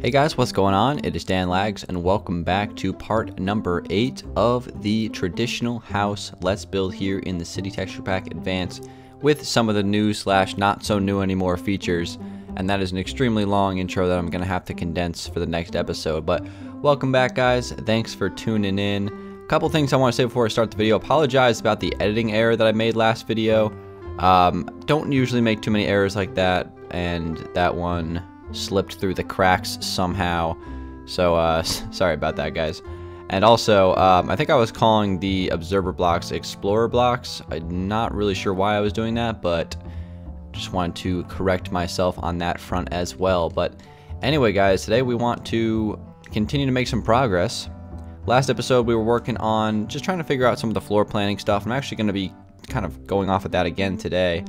Hey guys, what's going on? It is Dan Lags and welcome back to part number 8 of the traditional house Let's Build here in the City Texture Pack Advanced with some of the new / not so new anymore features, and that is an extremely long intro that I'm going to have to condense for the next episode. But welcome back guys, thanks for tuning in. A couple things I want to say before I start the video. Apologize about the editing error that I made last video. Don't usually make too many errors like that, and that one slipped through the cracks somehow, so sorry about that guys. And also I think I was calling the observer blocks explorer blocks. I'm not really sure why I was doing that, but just wanted to correct myself on that front as well. But anyway guys, today we want to continue to make some progress. Last episode we were working on just trying to figure out some of the floor planning stuff. I'm actually going to be kind of going off of that again today,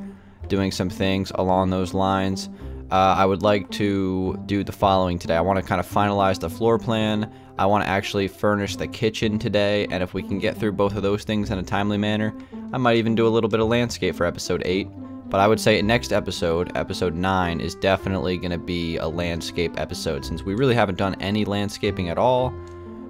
doing some things along those lines. I would like to do the following today. I want to kind of finalize the floor plan. I want to actually furnish the kitchen today, and if we can get through both of those things in a timely manner, I might even do a little bit of landscape for episode 8. But I would say next episode, episode 9, is definitely going to be a landscape episode, since we really haven't done any landscaping at all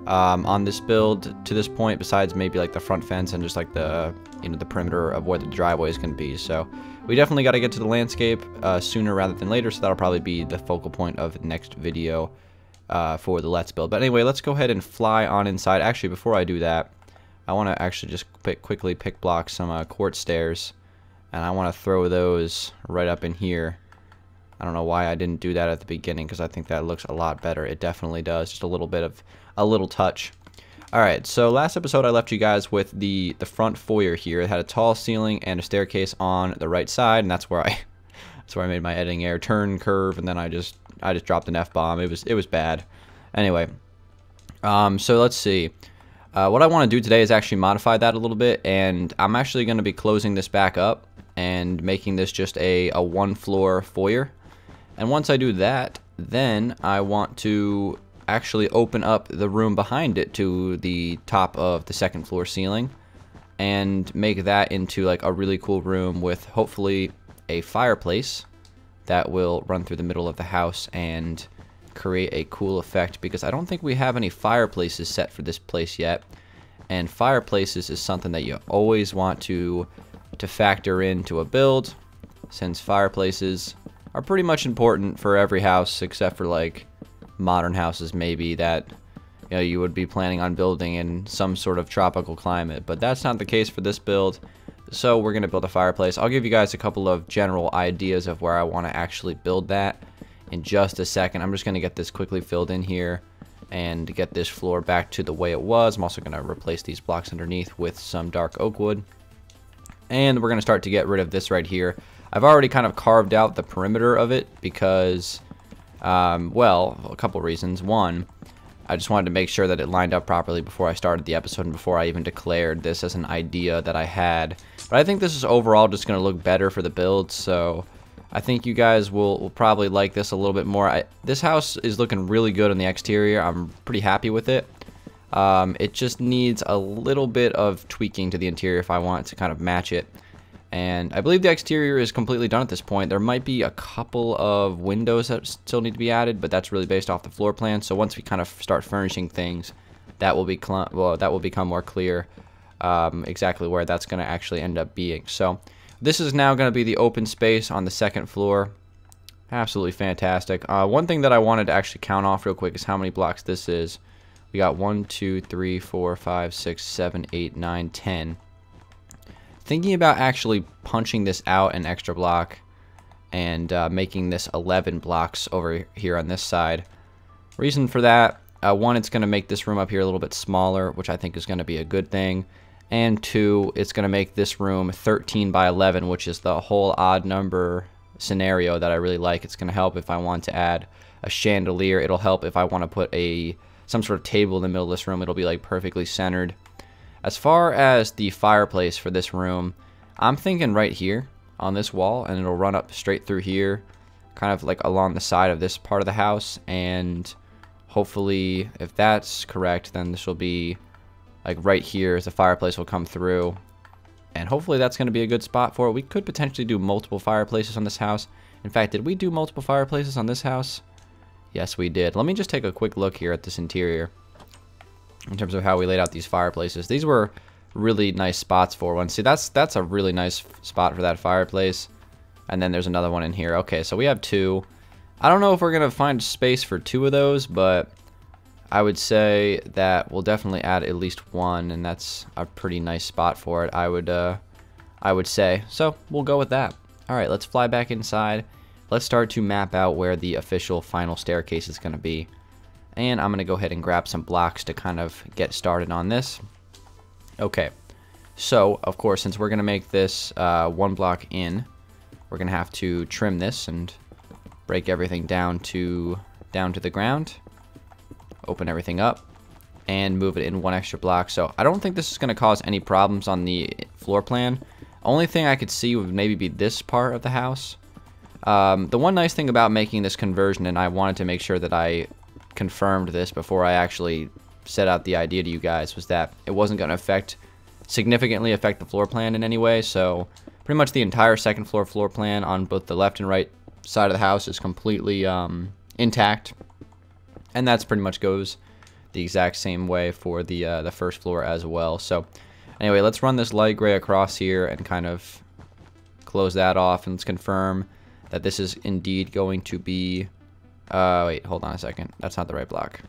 on this build to this point, besides maybe like the front fence and just like the the perimeter of where the driveway is going to be. So we definitely got to get to the landscape sooner rather than later, so that'll probably be the focal point of the next video for the Let's Build. But anyway, let's go ahead and fly on inside. Actually, before I do that, I want to actually just quickly pick block some quartz stairs, and I want to throw those right up in here. I don't know why I didn't do that at the beginning, because I think that looks a lot better. It definitely does, just a little bit of a little touch. Alright, so last episode I left you guys with the front foyer here. It had a tall ceiling and a staircase on the right side, and that's where I made my editing error. Turn, curve, and then I just dropped an F-bomb. It was bad. Anyway, so let's see. What I want to do today is actually modify that a little bit, and I'm actually going to be closing this back up and making this just a one-floor foyer. And once I do that, then I want to actually open up the room behind it to the top of the second floor ceiling and make that into like a really cool room with hopefully a fireplace that will run through the middle of the house and create a cool effect, because I don't think we have any fireplaces set for this place yet, and fireplaces is something that you always want to factor into a build, since fireplaces are pretty much important for every house except for like modern houses maybe that you would be planning on building in some sort of tropical climate. But that's not the case for this build, so we're gonna build a fireplace. I'll give you guys a couple of general ideas of where I want to actually build that in just a second. I'm just gonna get this quickly filled in here and get this floor back to the way it was. I'm also gonna replace these blocks underneath with some dark oak wood, and we're gonna start to get rid of this right here. I've already kind of carved out the perimeter of it because well, a couple reasons. One, I just wanted to make sure that it lined up properly before I started the episode and before I even declared this as an idea that I had. But I think this is overall just going to look better for the build, so I think you guys will probably like this a little bit more. This house is looking really good on the exterior. I'm pretty happy with it. It just needs a little bit of tweaking to the interior if I want to kind of match it. And I believe the exterior is completely done at this point. There might be a couple of windows that still need to be added, but that's really based off the floor plan. So once we kind of start furnishing things, that will become more clear exactly where that's going to actually end up being. So this is now going to be the open space on the second floor. Absolutely fantastic. One thing that I wanted to actually count off real quick is how many blocks this is. We got 1, 2, 3, 4, 5, 6, 7, 8, 9, 10. Thinking about actually punching this out an extra block and making this 11 blocks over here on this side. Reason for that, one, it's going to make this room up here a little bit smaller, which I think is going to be a good thing. And two, it's going to make this room 13 by 11, which is the whole odd number scenario that I really like. It's going to help if I want to add a chandelier. It'll help if I want to put some sort of table in the middle of this room. It'll be like perfectly centered. As far as the fireplace for this room, I'm thinking right here on this wall, and it'll run up straight through here, kind of like along the side of this part of the house. And hopefully, if that's correct, then this will be like right here as the fireplace will come through. And hopefully that's going to be a good spot for it. We could potentially do multiple fireplaces on this house. In fact, did we do multiple fireplaces on this house? Yes, we did. Let me just take a quick look here at this interior in terms of how we laid out these fireplaces. These were really nice spots for one. See, that's a really nice spot for that fireplace. And then there's another one in here. Okay, so we have two. I don't know if we're going to find space for two of those, but I would say that we'll definitely add at least one, and that's a pretty nice spot for it, I would say. So we'll go with that. All right, let's fly back inside. Let's start to map out where the official final staircase is going to be. And I'm going to go ahead and grab some blocks to kind of get started on this. Okay, so of course, since we're going to make this one block in, we're going to have to trim this and break everything down to the ground. Open everything up and move it in one extra block. So I don't think this is going to cause any problems on the floor plan. Only thing I could see would maybe be this part of the house. The one nice thing about making this conversion, and I wanted to make sure that I confirmed this before I actually set out the idea to you guys, was that it wasn't going to significantly affect the floor plan in any way. So pretty much the entire second floor plan on both the left and right side of the house is completely intact. And that's pretty much goes the exact same way for the first floor as well. So anyway, let's run this light gray across here and kind of close that off, and let's confirm that this is indeed going to be wait, hold on a second. That's not the right block.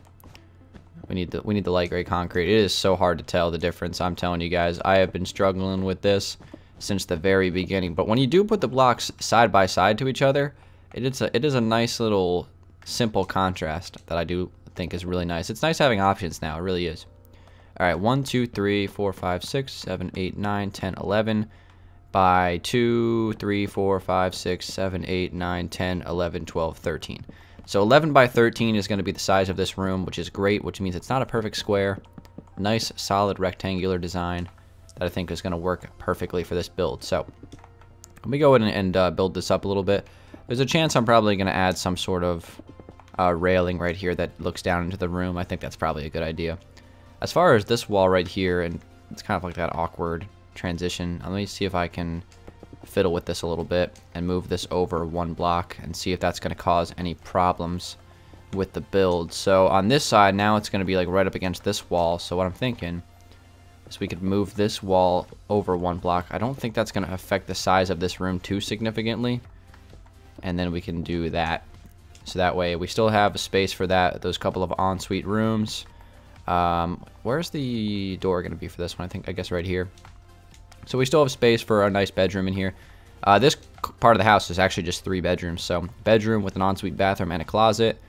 We need the light gray concrete. It is so hard to tell the difference. I'm telling you guys, I have been struggling with this since the very beginning. But when you do put the blocks side by side to each other, it is a nice little simple contrast that I do think is really nice. It's nice having options now. It really is. All right, 1, 2, 3, 4, 5, 6, 7, 8, 9, 10, 11 by 2, 3, 4, 5, 6, 7, 8, 9, 10, 11, 12, 13. So 11 by 13 is going to be the size of this room, which is great, which means it's not a perfect square. Nice, solid rectangular design that I think is going to work perfectly for this build. So let me go ahead and build this up a little bit. There's a chance I'm probably going to add some sort of railing right here that looks down into the room. I think that's probably a good idea. As far as this wall right here, and it's kind of like that awkward transition, let me see if I can fiddle with this a little bit and move this over one block and see if that's going to cause any problems with the build. So on this side now, it's going to be like right up against this wall. So what I'm thinking is we could move this wall over one block. I don't think that's going to affect the size of this room too significantly, and then we can do that. So that way we still have a space for those couple of ensuite rooms. Where's the door going to be for this one? I guess right here. So we still have space for a nice bedroom in here. This part of the house is actually just 3 bedrooms. So bedroom with an ensuite bathroom and a closet,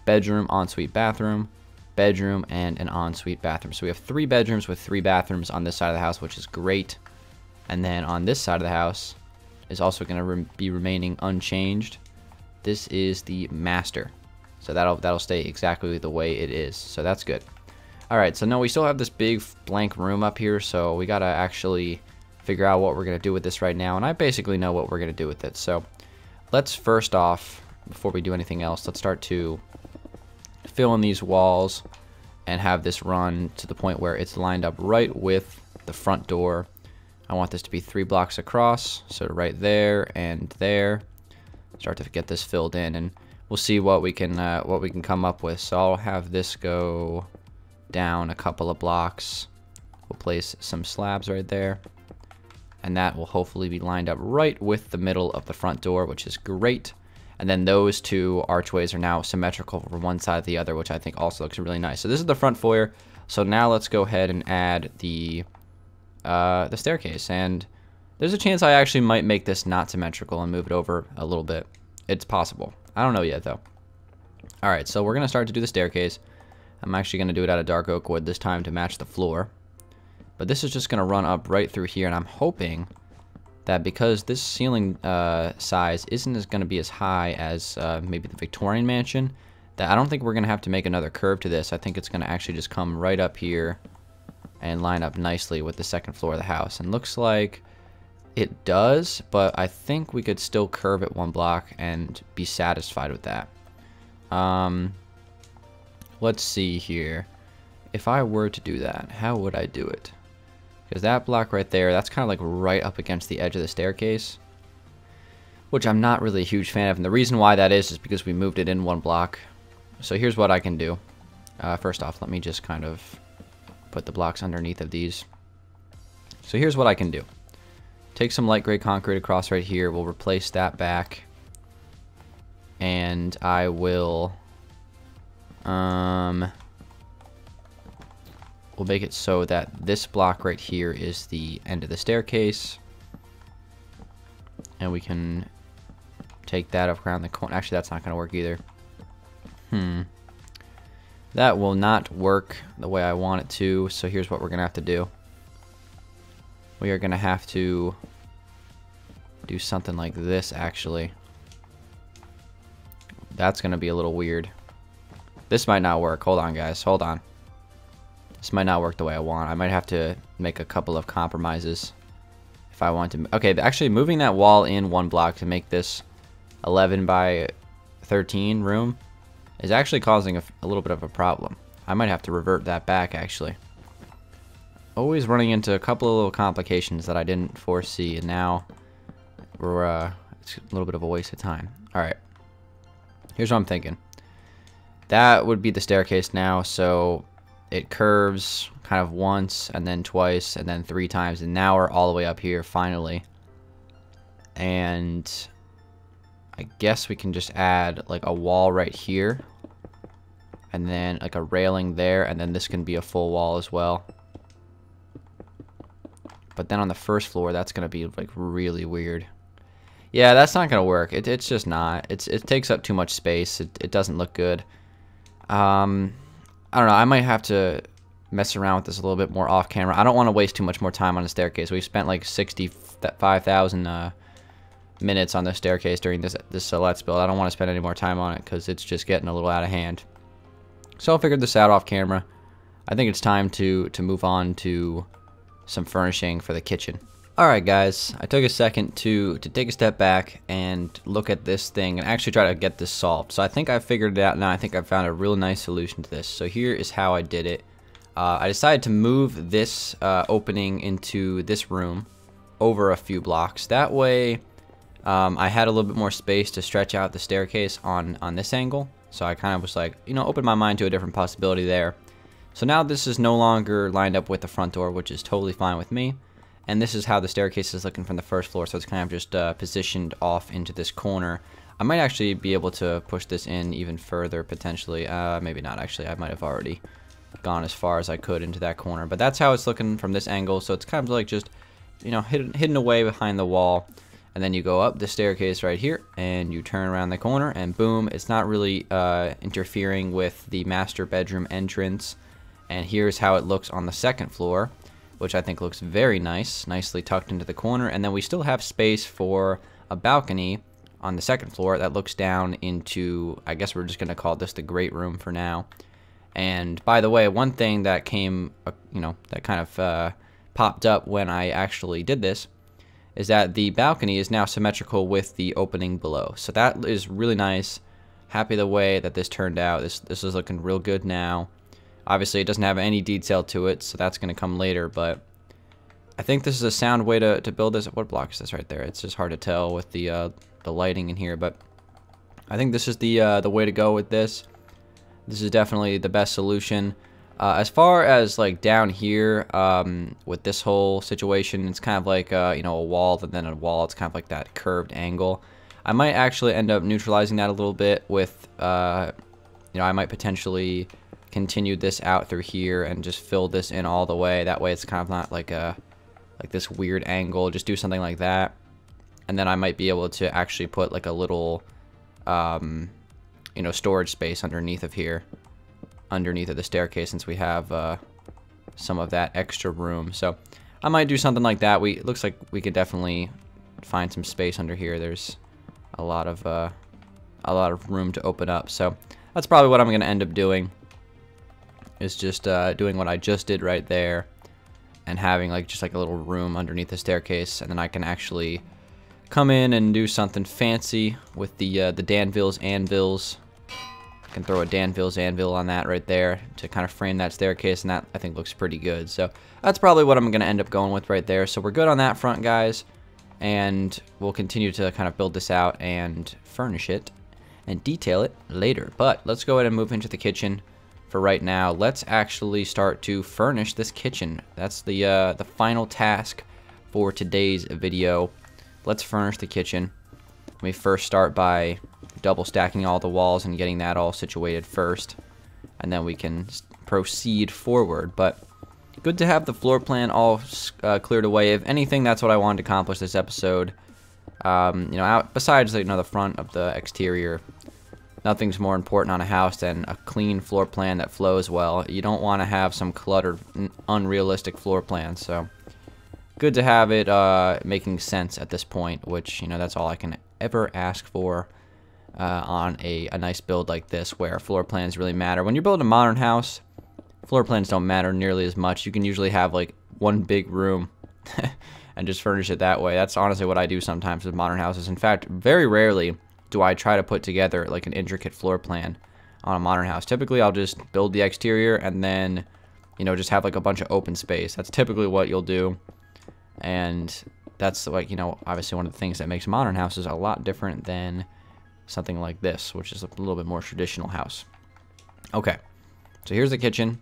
bedroom, ensuite bathroom, bedroom, and an ensuite bathroom. So we have 3 bedrooms with 3 bathrooms on this side of the house, which is great. And then on this side of the house is also going to be remaining unchanged. This is the master. So that'll stay exactly the way it is. So that's good. All right, so no, we still have this big blank room up here, so we got to actually figure out what we're going to do with this right now, and I basically know what we're going to do with it. So let's first off, before we do anything else, let's start to fill in these walls and have this run to the point where it's lined up right with the front door. I want this to be 3 blocks across, so right there and there. Start to get this filled in, and we'll see what we can come up with. So I'll have this go down a couple of blocks. We'll place some slabs right there, and that will hopefully be lined up right with the middle of the front door, which is great. And then those 2 archways are now symmetrical from one side to the other, which I think also looks really nice. So this is the front foyer. So now let's go ahead and add the staircase, and there's a chance I actually might make this not symmetrical and move it over a little bit. It's possible. I don't know yet though. All right, so we're gonna start to do the staircase. I'm actually going to do it out of dark oak wood this time to match the floor. But this is just going to run up right through here, and I'm hoping that because this ceiling size isn't going to be as high as maybe the Victorian mansion, that I don't think we're going to have to make another curve to this. I think it's going to actually just come right up here and line up nicely with the second floor of the house. And looks like it does, but I think we could still curve it one block and be satisfied with that. Let's see here. If I were to do that, how would I do it? Because that block right there, that's kind of like right up against the edge of the staircase, which I'm not really a huge fan of. And the reason why that is because we moved it in one block. So here's what I can do. First off, let me just kind of put the blocks underneath of these. So here's what I can do. Take some light gray concrete across right here. We'll replace that back. And I will... we'll make it so that this block right here is the end of the staircase. And we can take that up around the corner. Actually, that's not going to work either. That will not work the way I want it to. So here's what we're going to have to do. We are going to have to do something like this, actually. That's going to be a little weird. This might not work. Hold on, guys. Hold on. This might not work the way I want. I might have to make a couple of compromises if I want to. Okay, actually moving that wall in one block to make this 11 by 13 room is actually causing a little bit of a problem. I might have to revert that back, actually. Always running into a couple of little complications that I didn't foresee, and now we're it's a little bit of a waste of time. Alright, here's what I'm thinking. That would be the staircase now, so it curves kind of once, and then twice, and then 3 times, and now we're all the way up here, finally. And I guess we can just add like a wall right here, and then like a railing there, and then this can be a full wall as well. But then on the first floor, that's going to be like really weird. Yeah, that's not going to work. It's just not. It takes up too much space. It doesn't look good. I don't know. I might have to mess around with this a little bit more off camera. I don't want to waste too much more time on the staircase. We've spent like 65,000 minutes on the staircase during this Let's Build. I don't want to spend any more time on it because it's just getting a little out of hand. So I figured this out off camera. I think it's time to move on to some furnishing for the kitchen. Alright guys, I took a second to take a step back and look at this thing and actually try to get this solved. So I think I figured it out now. I think I found a real nice solution to this. So here is how I did it. I decided to move this opening into this room over a few blocks. That way I had a little bit more space to stretch out the staircase on this angle. So I kind of was like, you know, open my mind to a different possibility there. So now this is no longer lined up with the front door, which is totally fine with me. And this is how the staircase is looking from the first floor. So it's kind of just positioned off into this corner. I might actually be able to push this in even further, potentially. Maybe not, actually. I might have already gone as far as I could into that corner. But that's how it's looking from this angle. So it's kind of like just, you know, hidden away behind the wall. And then you go up the staircase right here, and you turn around the corner, and boom, it's not really interfering with the master bedroom entrance. And here's how it looks on the second floor, which I think looks very nice, nicely tucked into the corner. And then we still have space for a balcony on the second floor that looks down into, I guess we're just going to call this the great room for now. And by the way, one thing that came, you know, that kind of popped up when I actually did this is that the balcony is now symmetrical with the opening below. So that is really nice. Happy the way that this turned out. This is looking real good now. Obviously, it doesn't have any detail to it, so that's going to come later, but I think this is a sound way to build this. What block is this right there? It's just hard to tell with the lighting in here, but I think this is the way to go with this. This is definitely the best solution. As far as like down here with this whole situation, it's kind of like you know, a wall and then a wall. It's kind of like that curved angle. I might actually end up neutralizing that a little bit with you know, I might potentially continue this out through here and just fill this in all the way. That way it's kind of not like this weird angle. Just do something like that, and then I might be able to actually put like a little you know, storage space underneath of here, underneath of the staircase, since we have some of that extra room. So I might do something like that. It looks like we could definitely find some space under here. There's a lot of room to open up. So that's probably what I'm going to end up doing, is just doing what I just did right there and having like just like a little room underneath the staircase, and then I can actually come in and do something fancy with the Danville's anvils. I can throw a Danville's anvil on that right there to kind of frame that staircase, and that I think looks pretty good. So that's probably what I'm going to end up going with right there. So we're good on that front, guys, and we'll continue to kind of build this out and furnish it. and detail it later. But let's go ahead and move into the kitchen for right now. Let's actually start to furnish this kitchen. That's the final task for today's video. Let's furnish the kitchen. We first start by double stacking all the walls and getting that all situated first, and then we can proceed forward. But good to have the floor plan all cleared away. If anything, that's what I wanted to accomplish this episode. Besides the front of the exterior, nothing's more important on a house than a clean floor plan that flows well. You don't want to have some cluttered, unrealistic floor plans. So good to have it making sense at this point, which that's all I can ever ask for on a nice build like this, where floor plans really matter. When you build a modern house, floor plans don't matter nearly as much. You can usually have like one big room and just furnish it that way. That's honestly what I do sometimes with modern houses. In fact, very rarely do I try to put together like an intricate floor plan on a modern house. Typically, I'll just build the exterior and then, just have like a bunch of open space. That's typically what you'll do. And that's like, obviously one of the things that makes modern houses a lot different than something like this, which is a little bit more traditional house. Okay, so here's the kitchen.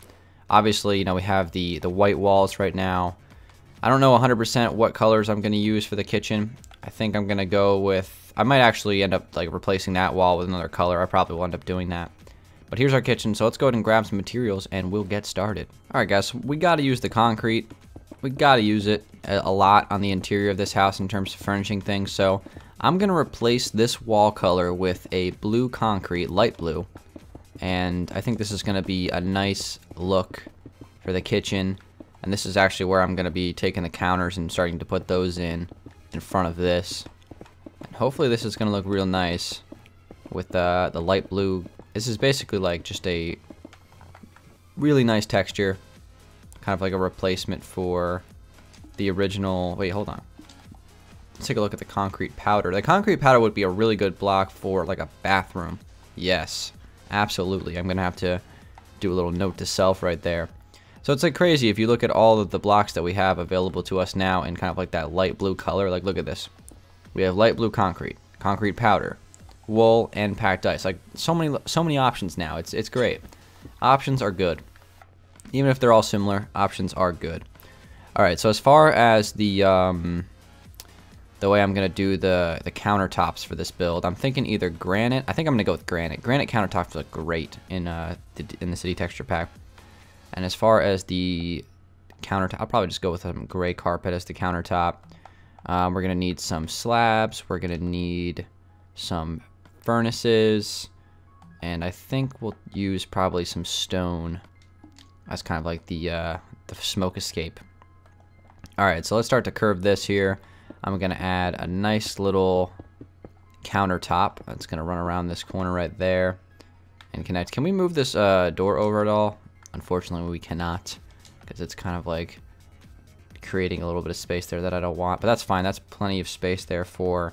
Obviously, we have the white walls right now. I don't know 100% what colors I'm going to use for the kitchen. I think I'm going to go with, I might actually end up like replacing that wall with another color. I probably will end up doing that. But here's our kitchen, so let's go ahead and grab some materials and we'll get started. Alright guys, we got to use the concrete. We got to use it a lot on the interior of this house in terms of furnishing things. So I'm going to replace this wall color with a blue concrete, light blue. And I think this is going to be a nice look for the kitchen. And this is actually where I'm going to be taking the counters and starting to put those in front of this. And hopefully this is going to look real nice with the light blue. This is basically like just a really nice texture. Kind of like a replacement for the original. Wait, hold on. Let's take a look at the concrete powder. The concrete powder would be a really good block for like a bathroom. Yes, absolutely. I'm going to have to do a little note to self right there. So it's like crazy if you look at all of the blocks that we have available to us now in kind of like that light blue color. Like, look at this. We have light blue concrete, concrete powder, wool, and packed ice. Like so many options now. It's great. Options are good. Even if they're all similar, options are good. All right. So as far as the way I'm gonna do the countertops for this build, I'm thinking either granite. I think I'm gonna go with granite. Granite countertops look great in the city texture pack. And as far as the countertop, I'll probably just go with some gray carpet as the countertop. We're going to need some slabs. We're going to need some furnaces. And I think we'll use probably some stone as kind of like the smoke escape. Alright, so let's start to curve this here. I'm going to add a nice little countertop. That's going to run around this corner right there and connect. Can we move this door over at all? Unfortunately, we cannot, because it's kind of like creating a little bit of space there that I don't want. But that's fine. That's plenty of space there for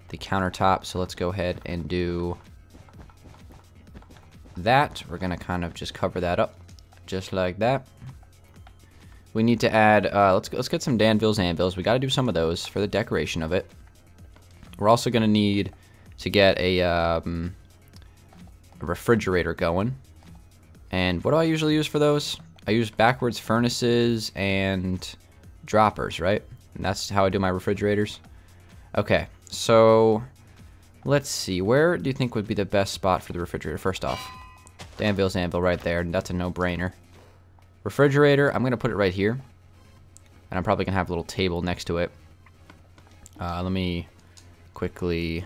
the countertop. So let's go ahead and do that. We're going to kind of just cover that up just like that. We need to add, let's get some Dangeles anvils. We got to do some of those for the decoration of it. We're also going to need to get a refrigerator going. And what do I usually use for those? I use backwards furnaces and droppers, right? And that's how I do my refrigerators. Okay, so let's see. Where do you think would be the best spot for the refrigerator? First off, Dangeles anvil right there. And that's a no-brainer. Refrigerator, I'm going to put it right here. And I'm probably going to have a little table next to it. Let me quickly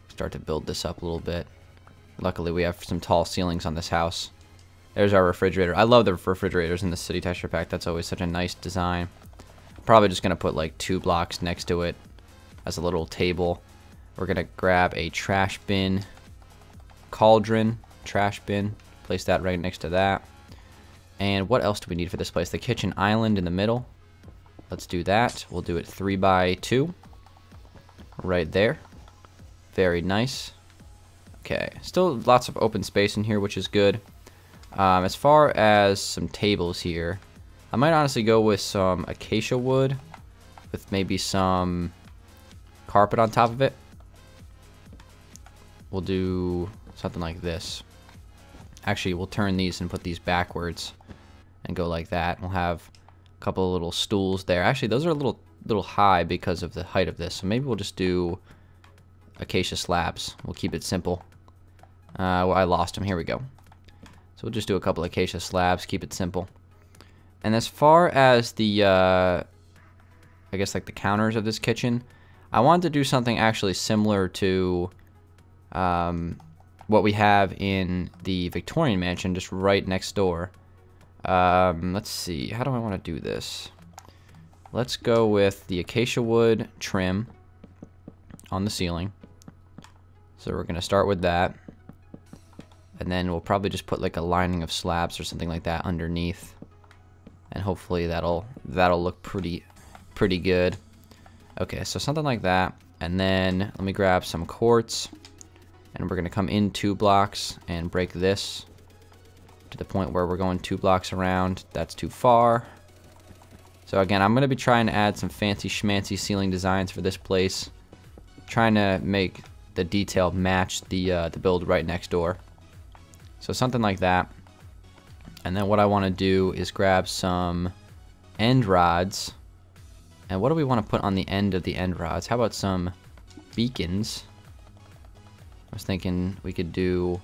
start to build this up a little bit. Luckily, we have some tall ceilings on this house. There's our refrigerator. I love the refrigerators in the city texture pack. That's always such a nice design. Probably just going to put like 2 blocks next to it as a little table. We're going to grab a trash bin, cauldron, trash bin. Place that right next to that. And what else do we need for this place? The kitchen island in the middle. Let's do that. We'll do it 3 by 2. Right there. Very nice. Okay. Still lots of open space in here, which is good. As far as some tables here, I might honestly go with some acacia wood with maybe some carpet on top of it. we'll do something like this. Actually, we'll turn these and put these backwards and go like that. We'll have a couple of little stools there. Actually, those are a little high because of the height of this. So maybe we'll just do acacia slabs. We'll keep it simple. Well, I lost them. Here we go. So we'll just do a couple of acacia slabs, keep it simple. And as far as the, I guess like the counters of this kitchen, I wanted to do something actually similar to what we have in the Victorian mansion, just right next door. Let's see, how do I want to do this? Let's go with the acacia wood trim on the ceiling. So we're going to start with that. And then we'll probably just put like a lining of slabs or something like that underneath. And hopefully that'll look pretty good. Okay, so something like that. And then let me grab some quartz. And we're going to come in 2 blocks and break this to the point where we're going 2 blocks around. That's too far. So again, I'm going to be trying to add some fancy schmancy ceiling designs for this place. Trying to make the detail match the build right next door. So something like that. And then what I want to do is grab some end rods. And what do we want to put on the end of the end rods? How about some beacons? I was thinking we could do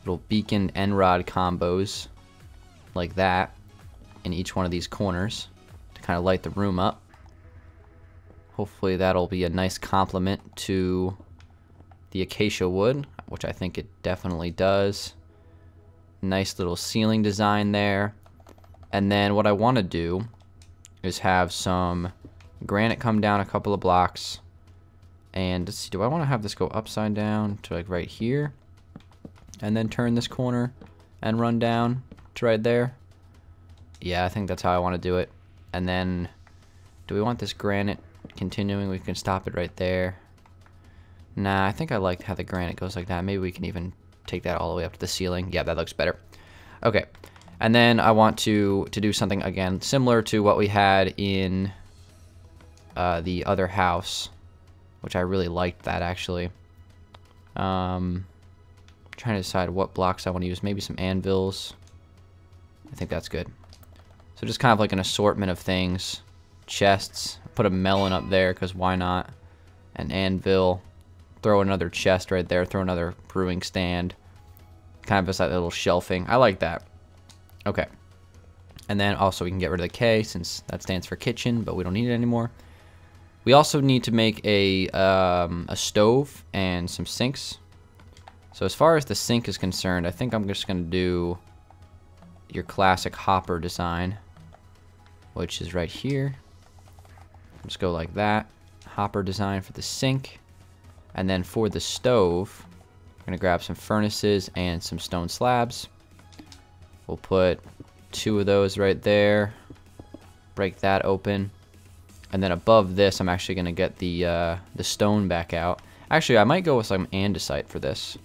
little beacon end rod combos like that in each one of these corners to kind of light the room up. Hopefully that'll be a nice complement to the acacia wood, which I think it definitely does. Nice little ceiling design there. And then what I want to do is have some granite come down a couple of blocks. And let's see, do I want to have this go upside down to like right here? And then turn this corner and run down to right there? Yeah, I think that's how I want to do it. And then, do we want this granite continuing? We can stop it right there. Nah, I think I like how the granite goes like that. Maybe we can even take that all the way up to the ceiling. Yeah, that looks better. Okay, and then I want to do something again similar to what we had in the other house, which I really liked that actually. Trying to decide what blocks I want to use. Maybe some anvils. I think that's good. So just kind of like an assortment of things. Chests. Put a melon up there because why not? An anvil. Throw another chest right there. Throw another brewing stand. Kind of just like a little shelving. I like that. Okay. And then also we can get rid of the K since that stands for kitchen, but we don't need it anymore. We also need to make a stove and some sinks. So as far as the sink is concerned, I think I'm just going to do your classic hopper design, which is right here. Just go like that. Hopper design for the sink. And then for the stove, we're going to grab some furnaces and some stone slabs. We'll put 2 of those right there. Break that open. And then above this, I'm actually going to get the stone back out. Actually, I might go with some andesite for this.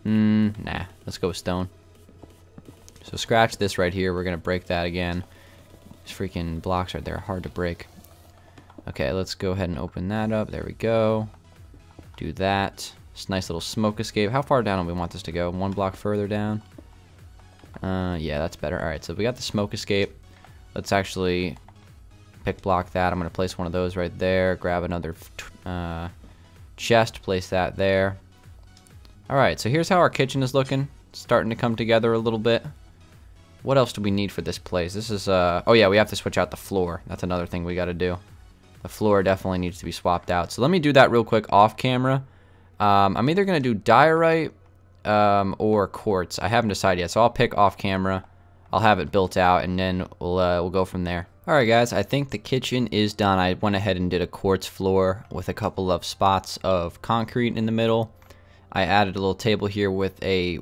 Nah, let's go with stone. So scratch this right here. We're going to break that again. These freaking blocks right there are hard to break. Okay, let's go ahead and open that up. There we go. Do that. This nice little smoke escape. How far down do we want this to go? 1 block further down? Yeah, that's better. Alright, so we got the smoke escape. Let's actually pick block that. I'm going to place one of those right there. Grab another chest. Place that there. Alright, so here's how our kitchen is looking. It's starting to come together a little bit. What else do we need for this place? This is, oh yeah, we have to switch out the floor. That's another thing we got to do. The floor definitely needs to be swapped out. So let me do that real quick off camera. I'm either going to do diorite or quartz. I haven't decided yet, so I'll pick off camera. I'll have it built out, and then we'll go from there. Alright guys, I think the kitchen is done. I went ahead and did a quartz floor with a couple of spots of concrete in the middle. I added a little table here with a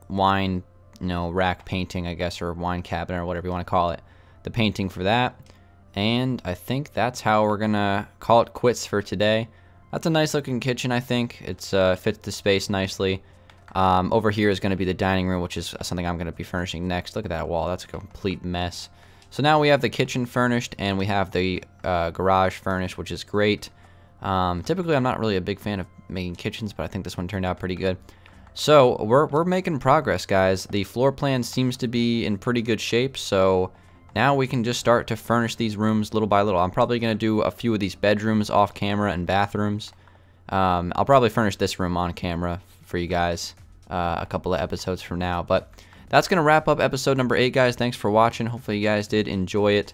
wine, rack painting, I guess, or wine cabinet, or whatever you want to call it. The painting for that. And I think that's how we're gonna call it quits for today. That's a nice looking kitchen, I think. It's fits the space nicely. Over here is gonna be the dining room, which is something I'm gonna be furnishing next. Look at that wall, that's a complete mess. So now we have the kitchen furnished, and we have the garage furnished, which is great. Typically, I'm not really a big fan of making kitchens, but I think this one turned out pretty good. So we're making progress, guys. The floor plan seems to be in pretty good shape, so now we can just start to furnish these rooms little by little. I'm probably going to do a few of these bedrooms off camera and bathrooms. I'll probably furnish this room on camera for you guys a couple of episodes from now. But that's going to wrap up episode number 8, guys. Thanks for watching. Hopefully you guys did enjoy it.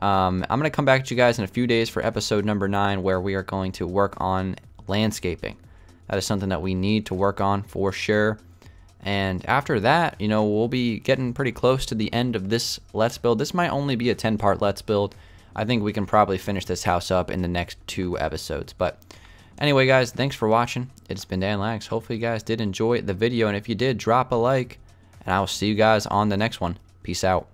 I'm going to come back to you guys in a few days for episode number 9, where we are going to work on landscaping. That is something that we need to work on for sure. And after that, you know, we'll be getting pretty close to the end of this Let's Build. This might only be a 10-part Let's Build. I think we can probably finish this house up in the next 2 episodes. But anyway, guys, thanks for watching. It's been Dangeles. Hopefully you guys did enjoy the video. And if you did, drop a like. And I will see you guys on the next one. Peace out.